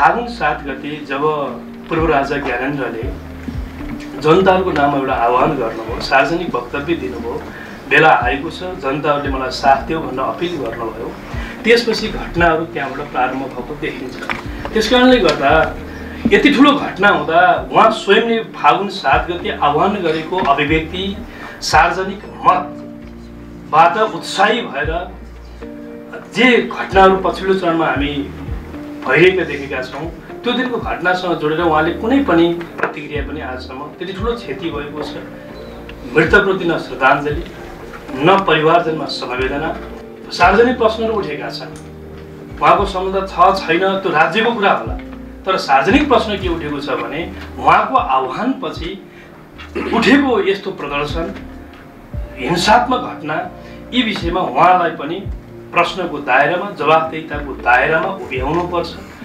फागुन 7 गते जब पूर्व राजा ज्ञानेन्द्रले जनताहरूको नाममा एउटा आह्वान गर्नुभयो, सार्वजनिक वक्तव्य दिनुभयो, बेला आएको छ, जनताहरूले मलाई साथ दियो भनेर अपिल गर्नुभयो, त्यसपछि घटनाहरू त्यहाँबाट प्रारम्भ भएको देखिन्छ। त्यसकारणले गर्दा यति ठुलो घटना हुँदा उहाँ स्वयंले फागुन 7 गते आह्वान गरेको अभिव्यक्ति सार्वजनिक मतबाट उत्साही भएर जे घटनाहरू पछिल्लो चरणमा हामी भइरहेका देखेका छौँ, त्यो दिनको घटनासँग जोडेर उहाँले कुनै पनि प्रतिक्रिया पनि आजसम्म त्यति ठुलो क्षति भएको छ, मृतकप्रति न श्रद्धाञ्जली न परिवारजनमा समवेदना, सार्वजनिक प्रश्नहरू उठेका छन्। उहाँको सम्बन्ध छ छैन त्यो राज्यको कुरा होला, तर सार्वजनिक प्रश्न के उठेको छ भने उहाँको आह्वानपछि उठेको यस्तो प्रदर्शन, हिंसात्मक घटना, यी विषयमा उहाँलाई पनि प्रश्नको दायरामा, जवाफदेहिताको दायरामा उभ्याउनुपर्छ।